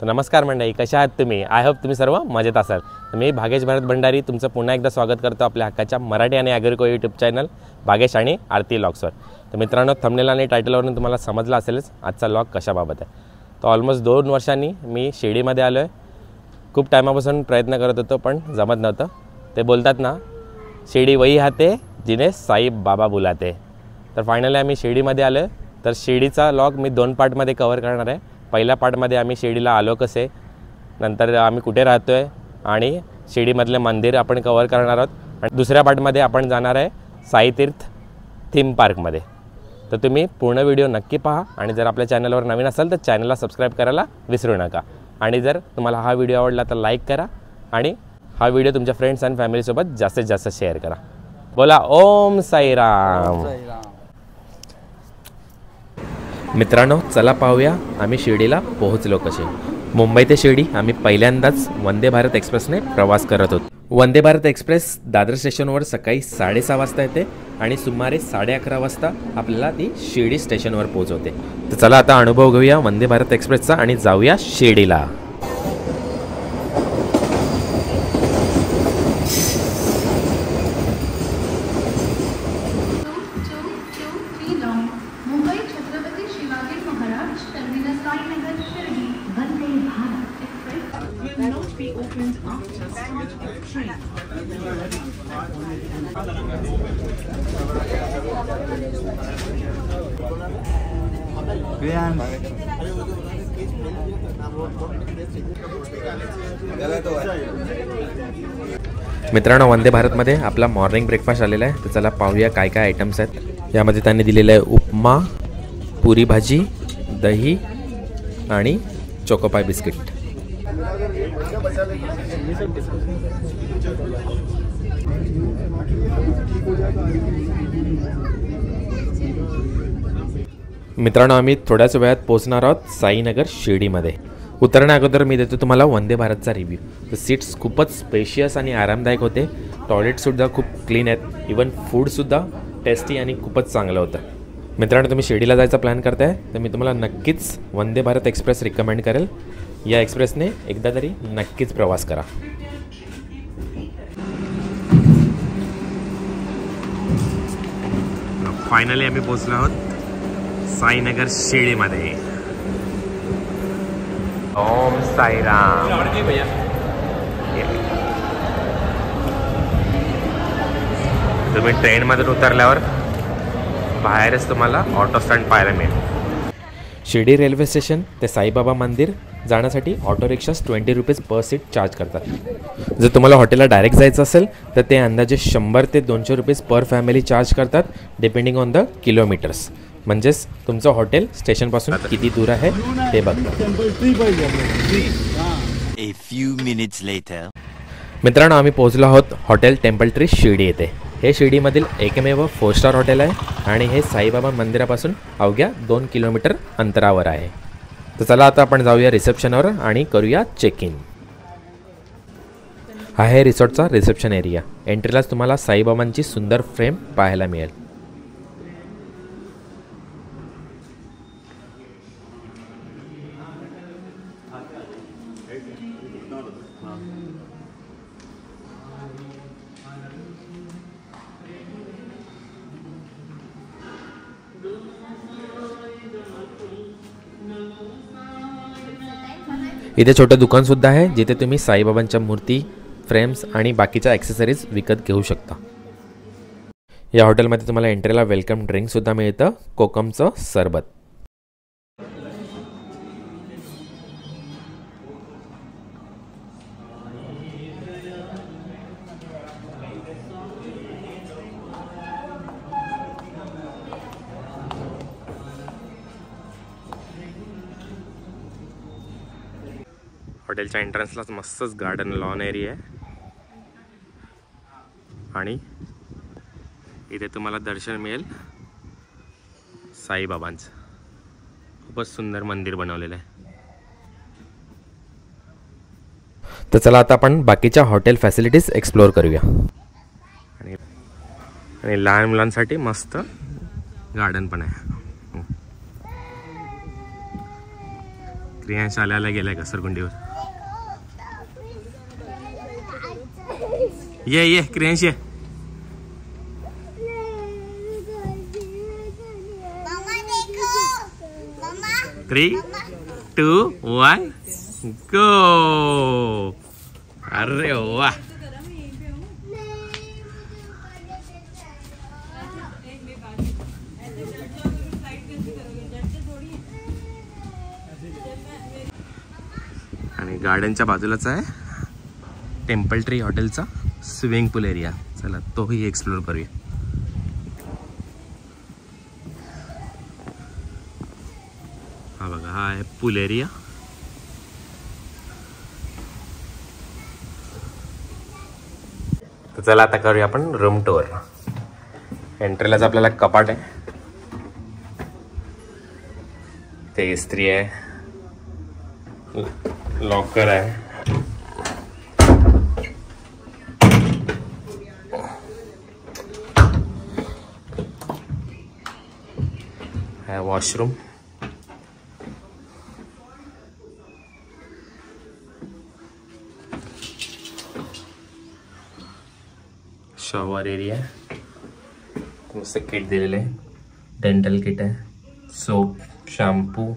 नमस्कार मंडळी, कशा आहात तुम्ही? आय होप तुम्ही सर्व मजेत असाल. मी भागेश भरत भंडारी तुमचं पुन्हा एकदा स्वागत करतो आपल्या हक्काच्या मराठी आणि ॲग्रिको यूट्यूब चॅनल भागेश आणि आरती लॉग्सवर. तर मित्रांनो, थंबनेल आणि टायटलवरून तुम्हाला समजलं असेलच आजचा लॉग कशाबाबत आहे. तर ऑलमोस्ट 2 वर्षांनी मी शिर्डीमध्ये आलो आहे. खूप टायमापासून प्रयत्न करत होतो पण जमत नव्हतं. ते बोलतात ना, शिर्डी वही हाते जिने साई बाबा बुलाते. तर फायनली आम्ही शिर्डीमध्ये आलो आहे. तर शिर्डीचा लॉग मी 2 पार्टमध्ये कव्हर करणार आहे. पहिल्या पार्टमध्ये आम्ही शिर्डीला आलो कसे, नंतर आम्ही कुठे राहतो आहे आणि शिर्डीमधले मंदिर आपण कव्हर करणार आहोत. आणि दुसऱ्या पार्टमध्ये आपण जाणार आहे साईतीर्थ थीम पार्कमध्ये. तर तुम्ही पूर्ण व्हिडिओ नक्की पहा आणि जर आपल्या चॅनलवर नवीन असाल तर चॅनलला सबस्क्राईब करायला विसरू नका. आणि जर तुम्हाला हा व्हिडिओ आवडला तर लाईक करा आणि हा व्हिडिओ तुमच्या फ्रेंड्स आणि फॅमिलीसोबत जास्तीत जास्त शेअर करा. बोला ओम साईराम. मित्रांनो, चला पाहूया आम्ही शिर्डीला पोहोचलो कसे. मुंबई ते शिर्डी आम्ही पहिल्यांदाच वंदे भारत एक्सप्रेसने प्रवास करत होतो. वंदे भारत एक्सप्रेस दादर स्टेशनवर सकाळी 6:30 वाजता येते आणि सुमारे 11:30 वाजता आपल्याला ती शिर्डी स्टेशनवर पोहोचवते. तर चला आता अनुभव घेऊया वंदे भारत एक्सप्रेसचा आणि जाऊया शिर्डीला. मित्रांनो, वंदे भारतमध्ये आपला मॉर्निंग ब्रेकफास्ट आलेला आहे. तर चला पाहूया काय काय आयटम्स आहेत. यामध्ये त्यांनी दिलेलं आहे उपमा, पुरी भाजी, दही आणि चोकोपाय बिस्किट. मित्रांनो, आम्ही थोड्याच वेळात पोहोचणार आहोत साईनगर शिर्डीमध्ये. उतरण्या अगोदर मी देतो तुम्हाला वंदे भारतचा रिव्ह्यू. तर सीट्स खूपच स्पेशियस आणि आरामदायक होते. टॉयलेटसुद्धा खूप क्लीन आहेत. इवन फूडसुद्धा टेस्टी आणि खूपच चांगलं होतं. मित्रांनो, तुम्ही शिर्डीला जायचा प्लॅन करताय तर मी तुम्हाला नक्कीच वंदे भारत एक्सप्रेस रिकमेंड करेल. या एक्सप्रेसने एकदा तरी नक्कीच प्रवास करा. फायनली आम्ही पोहोचलो आहोत साईनगर शिर्डीमध्ये. ओम साईराम. तुम्ही ट्रेनमधून उतरल्यावर बाहेरच तुम्हाला ऑटो स्टँड पाहायला मिळेल. शिर्डी रेल्वे स्टेशन ते साईबाबा मंदिर जाण्यासाठी auto rickshaws 20 rupees per seat charge करतात. जर तुम्हाला हॉटेलला डायरेक्ट जायचं असेल तर ते अंदाजे 100 ते 200 रुपीज पर फॅमिली चार्ज करतात, डिपेंडिंग ऑन द किलोमीटर्स. म्हणजेच तुमचं हॉटेल स्टेशनपासून किती दूर आहे ते बघा. मित्रांनो, आम्ही पोहोचलो आहोत हॉटेल टेम्पल ट्री शिर्डी येथे. हे शिर्डीमधील एकमेव 4 स्टार हॉटेल आहे आणि हे साईबाबा मंदिरापासून अवघ्या 2 किलोमीटर अंतरावर आहे. तर चला आता आपण जाऊया रिसेप्शनवर आणि करूया चेक इन. हा आहे रिसॉर्टचा रिसेप्शन एरिया. एंट्रीलाच तुम्हाला साईबाबांची सुंदर फ्रेम पाहायला मिळेल. इथे छोटं दुकानसुद्धा आहे जिथे तुम्ही साईबाबांच्या मूर्ती, फ्रेम्स आणि बाकीच्या ॲक्सेसरीज विकत घेऊ शकता. या हॉटेलमध्ये तुम्हाला एंट्रीला वेलकम ड्रिंकसुद्धा मिळतं, कोकमचं सरबत. हॉटेलच्या एंट्रन्सलाच मस्तच गार्डन लॉन एरिया आहे आणि इथे तुम्हाला दर्शन मिळेल साईबाबांचं. खूपच सुंदर मंदिर बनवलेलं आहे. तर चला आता आपण बाकीच्या हॉटेल फॅसिलिटीज एक्सप्लोअर करूया. आणि लहान मुलांसाठी मस्त गार्डन पण आहे. क्रियांश आल्याला गेलाय घसरगुंडीवर. ये क्रियांश ये. 3, 2, 1 गो. अरे वाह. आणि गार्डनच्या बाजूलाच आहे टेम्पल ट्री हॉटेलचा स्विमिंग पूल एरिया. चला तोही एक्सप्लोर करूया. हा बघा, हा आहे पूल एरिया. तर चला आता करूया आपण रूम टूर. एंट्रीलाच आपल्याला कपाट आहे, ते इस्त्री आहे, लॉकर आहे, वॉशरूम, शॉवर एरिया, मस्त किट दिलेलं आहे, डेंटल किट आहे, सोप, शॅम्पू,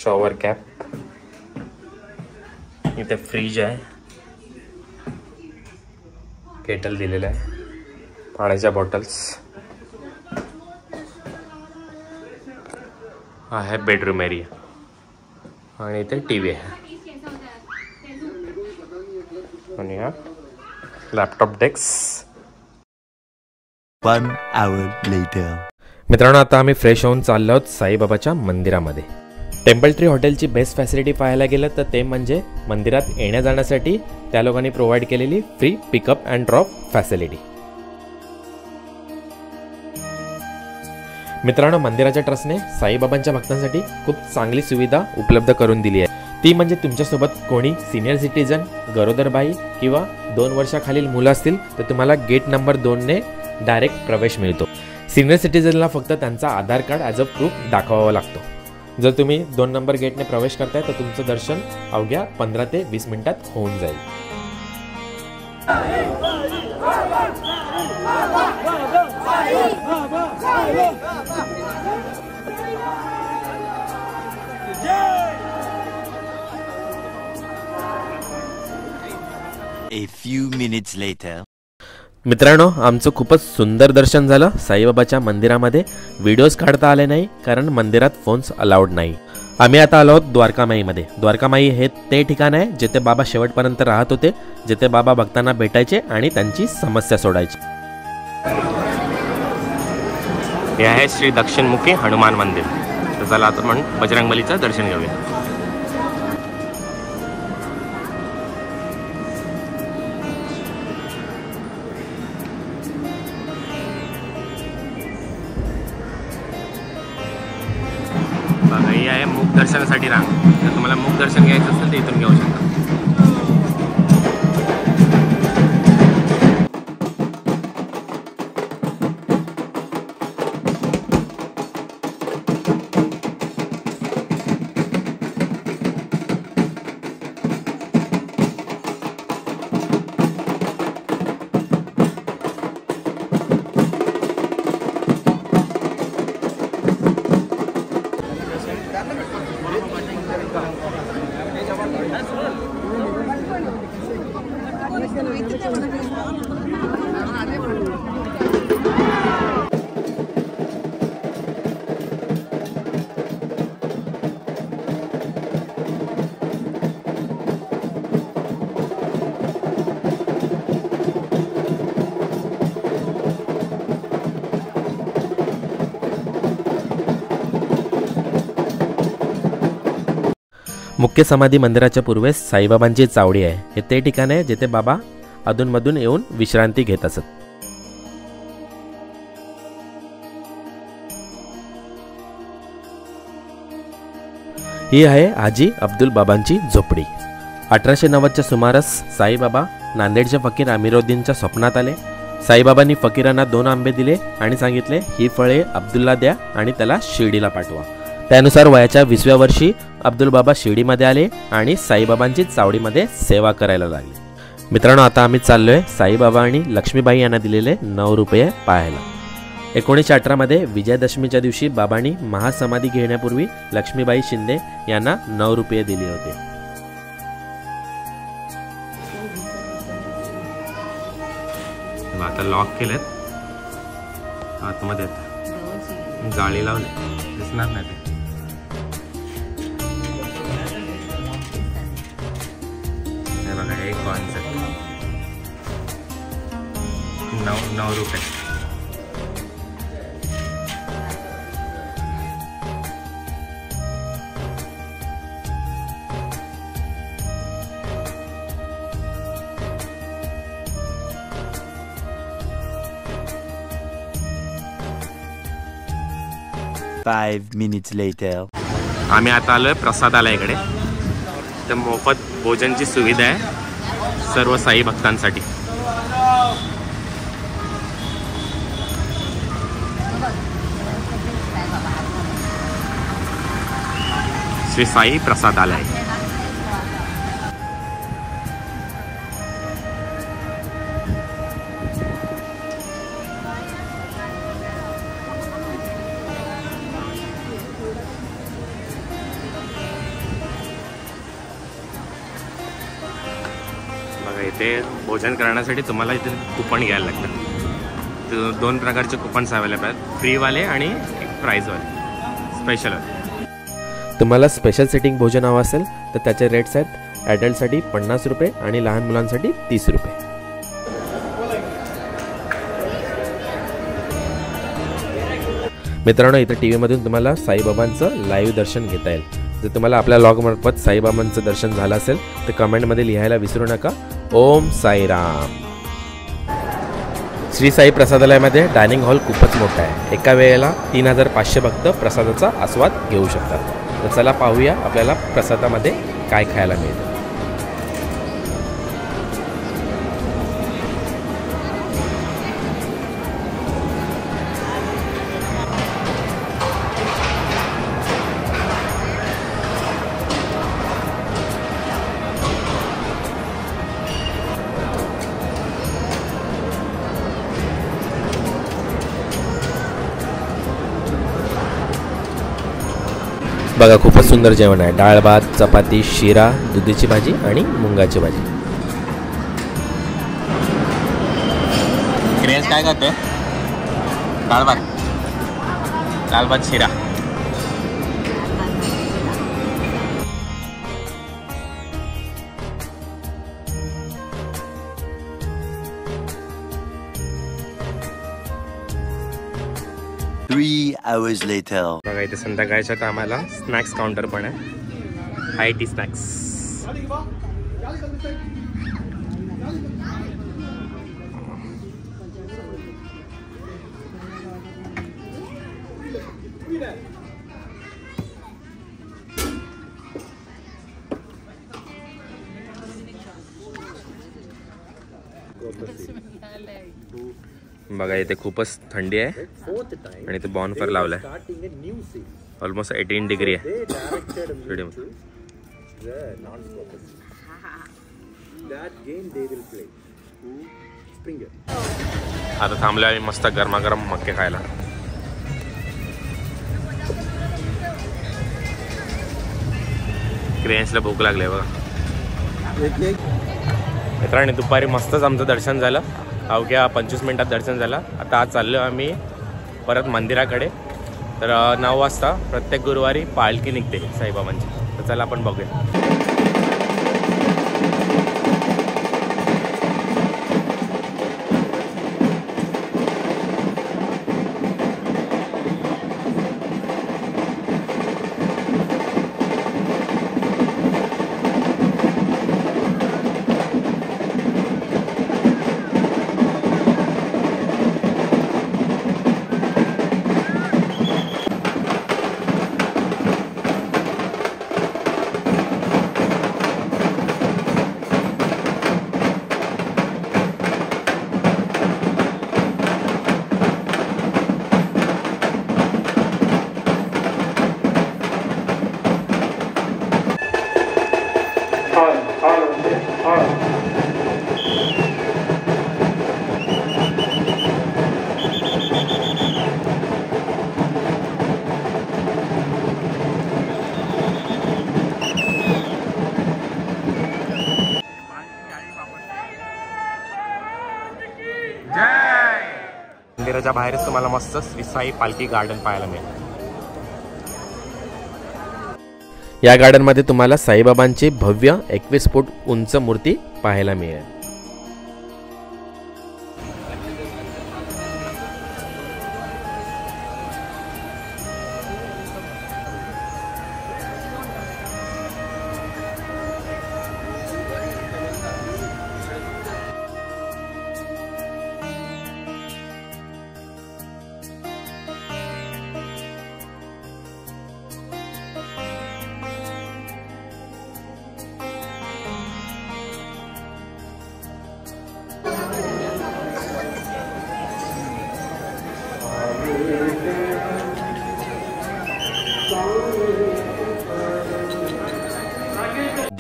शॉवर कॅप, इथे फ्रीज आहे, केटल दिलेलं आहे, पाण्याच्या बॉटल्स. हा आहे बेडरूम एरिया आणि इथे टी व्ही आहे आणि हा लॅपटॉप डेस्क. 1 hour later. मित्रांनो, आता आम्ही फ्रेश होऊन चाललो आहोत साईबाबाच्या मंदिरामध्ये. टेम्पल ट्री हॉटेलची बेस्ट फॅसिलिटी पाहायला गेलं तर ते म्हणजे मंदिरात येण्या जाण्यासाठी त्या लोकांनी प्रोव्हाइड केलेली free pickup and drop facility. मित्रांनो, मंदिराच्या ट्रस्टने साईबाबांच्या भक्तांसाठी खूप चांगली सुविधा उपलब्ध करून दिली आहे. ती म्हणजे तुमच्यासोबत कोणी सिनियर सिटीजन, गरोदर बाई किंवा 2 वर्षाखालील मुलं असतील तर तुम्हाला गेट नंबर 2ने डायरेक्ट प्रवेश मिळतो. सिनियर सिटीजनला फक्त त्यांचा आधार कार्ड ॲज अ प्रूफ दाखवावा लागतो. जर तुम्ही 2 नंबर गेटने प्रवेश करताय तर तुमचं दर्शन अवघ्या 15 ते 20 मिनिटात होऊन जाईल. A few minutes later. मित्रांनो, आमचं खूपच सुंदर दर्शन झालं साईबाबाच्या मंदिरामध्ये. व्हिडिओज काढता आले नाही कारण मंदिरात फोन्स अलाउड नाही. आम्ही आता आलो आहोत द्वारकामाईमध्ये. द्वारकामाई हे ते ठिकाण आहे जिथे बाबा शेवटपर्यंत राहत होते, जिथे बाबा भक्तांना भेटायचे आणि त्यांची समस्या सोडायची. हे आहे श्री दक्षिणमुखी हनुमान मंदिर. तर चला आता आपण बजरंगबलीचं दर्शन घेऊया. ही आहे मुख दर्शनासाठी रांग. जर तुम्हाला मुख दर्शन घ्यायचं असेल तर इथून घेऊ शकता. मुख्य समाधी मंदिराच्या पूर्वेस साईबाबांची चावडी आहे. हे ते ठिकाण आहे जिथे बाबा अधूनमधून येऊन विश्रांती घेत असत. ही आहे हाजी अब्दुल बाबांची झोपडी. 1890च्या सुमारास साईबाबा नांदेडच्या फकीर अमीरुद्दीनच्या स्वप्नात आले. साईबाबांनी फकीरांना 2 आंबे दिले आणि सांगितले, ही फळे अब्दुल्ला द्या आणि त्याला शिर्डीला पाठवा. त्यानुसार वयाच्या 20व्या वर्षी अब्दुल बाबा शिर्डीमध्ये आले आणि साईबाबांची चावडीमध्ये सेवा करायला लागले. मित्रांनो, आता आम्ही चाललोय साईबाबा आणि लक्ष्मीबाई यांना दिलेले 9 रुपये पाहायला. 1918 विजयादशमीच्या दिवशी बाबांनी महासमाधी घेण्यापूर्वी लक्ष्मीबाई शिंदे यांना 9 रुपये दिले होते. आता लॉक केलेत, आतमध्ये जाळी लावली, दिसणार नाही ते. हे बघा, हे कॉइन्स आहेत. 9 रुपये. Five minutes later. आम्ही आता आलोय प्रसादालयाकडे. तर मोफत भोजनची सुविधा आहे सर्व साई भक्तांसाठी. श्री साई प्रसादालय. इथे भोजन करण्यासाठी तुम्हाला इथे कुपन घ्यायला लागतात. 2 प्रकारचे कुपन्स अवेलेबल आहेत, फ्रीवाले आणि एक प्राईजवाले, स्पेशल. तुम्हाला स्पेशल सेटिंग भोजन हवं असेल तर त्याचे रेट्स आहेत ॲडल्टसाठी 50 रुपये आणि लहान मुलांसाठी 30 रुपये. मित्रांनो, इथं टी व्हीमधून तुम्हाला साईबाबांचं लाईव्ह दर्शन घेता येईल. जर तुम्हाला आपल्या लॉगमार्फत साईबाबांचं दर्शन झालं असेल तर कमेंटमध्ये लिहायला विसरू नका. ओम साईराम. श्री साई प्रसादालयामध्ये डायनिंग हॉल खूपच मोठा आहे. एका वेळेला 3500 भक्त प्रसादाचा आस्वाद घेऊ शकतात. तर चला पाहूया आपल्याला प्रसादामध्ये काय खायला मिळतं. बघा, खूपच सुंदर जेवण आहे. डाळ भात, चपाती, शिरा, दुधीची भाजी आणि मुंगाची भाजी. क्रेज काय करतोय? डाळ भात शिरा. Three hours later. बघा, इथे संध्याकाळच्या टायमाला स्नॅक्स काउंटर पण आहे. हाय टी स्नॅक्स. बघा, इथे खूपच थंडी आहे आणि इथे बॉनफायर लावलाय. ऑलमोस्ट 18 डिग्री आहे. आता थांबलोय आम्ही मस्त गरमागरम मक्के खायला. क्रेन्सला भूक लागली बघा. मित्रांनो दुपारी मस्तच आमचं दर्शन झालं, अवघ्या 25 मिनिटात दर्शन झालं. आता आज चाललो आम्ही परत मंदिराकडे. तर 9 वाजता प्रत्येक गुरुवारी पालखी निघते साईबाबांची. तर चला आपण बघूया. मंदिराच्या बाहेरच तुम्हाला मस्त श्री साई पालखी गार्डन पाहायला मिळेल. या गार्डन मध्ये तुम्हाला साईबाबांची भव्य 21 फूट उंच मूर्ती पाहायला मिळेल.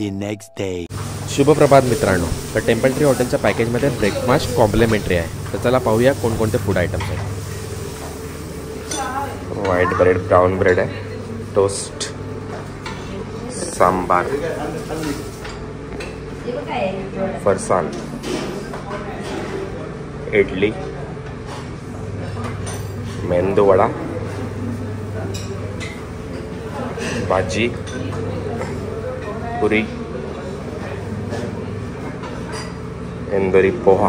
The next day. शुभ प्रभात मित्रांनो. तर टेम्पल ट्री हॉटेलच्या पॅकेजमध्ये ब्रेकफास्ट कॉम्प्लिमेंटरी आहे. तर चला पाहूया कोणकोणते फूड आयटम्स आहेत. व्हाईट ब्रेड, ब्राऊन ब्रेड आहे, टोस्ट, सांबार, फरसाण, इडली, मेंदू वडा, भाजी, puri, Indori poha,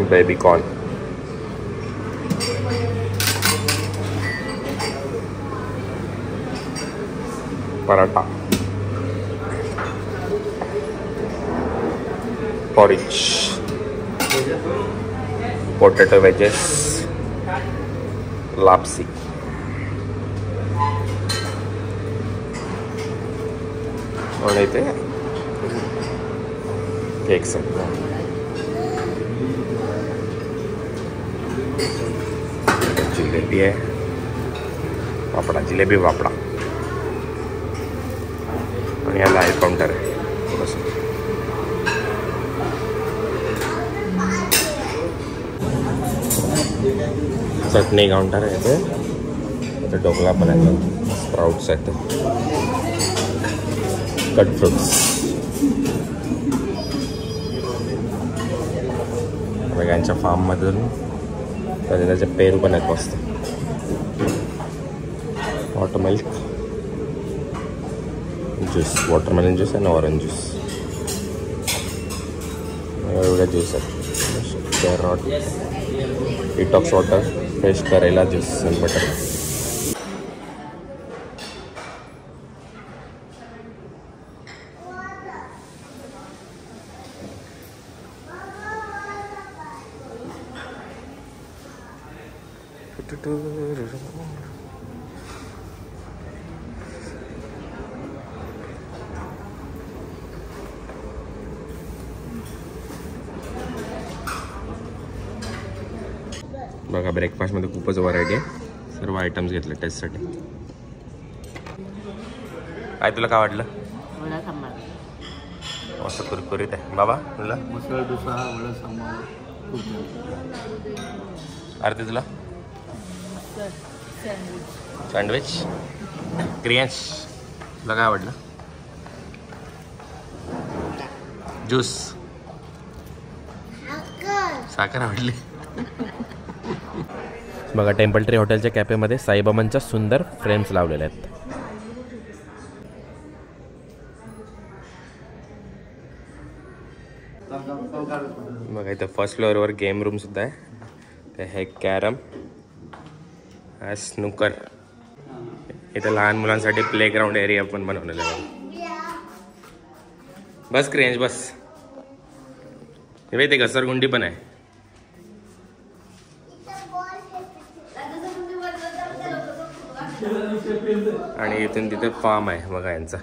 baby corn, paratha, porridge, potato wedges, लापसी, आणि इथे केक्स आहेत. जिलेबी आहे, वापडा, जिलेबी वापडा, आणि या लाईव्ह काउंटर आहे. थोडंसं चटणी काउंटर आहे इथे ढोकला पण आहे, स्प्राउट्स आहेत, कट फ्रूट्स, यांच्या फार्ममधून त्याचे पेरू पण आहेत मस्त, hot milk juice, watermelon juice आणि ऑरेंज ज्यूस, एवढ्या ज्यूस आहेत. कॅरट, डिटॉक्स वॉटर, फ्रेश करेला ज्यूस आणि बटर. बघा ब्रेकफास्टमध्ये खूपच व्हरायटी आहे, सर्व आयटम्स घेतले टेस्टसाठी. काय तुला काय वाटलं? मस्त कुरकुरीत आहे बाबा. तुला मसाला डोसा, वडा सांबार. आरती तुला? सँडविच, क्रियांश तुला काय आवडलं? ज्यूस साखर आवडली. बघा टेम्पल ट्री हॉटेलच्या कॅफेमध्ये साईबाबांच्या सुंदर फ्रेम्स लावलेल्या आहेत. बघा इथं फर्स्ट फ्लोअरवर गेम रूम सुद्धा आहे. ते हे कॅरम, हा स्नूकर. इथं लहान मुलांसाठी प्ले ग्राउंड एरिया पण बनवलेला आहे. बस क्रेंज बस. हे ते घसरगुंडी पण आहे. आणि इथून तिथे फार्म आहे बघा यांचा.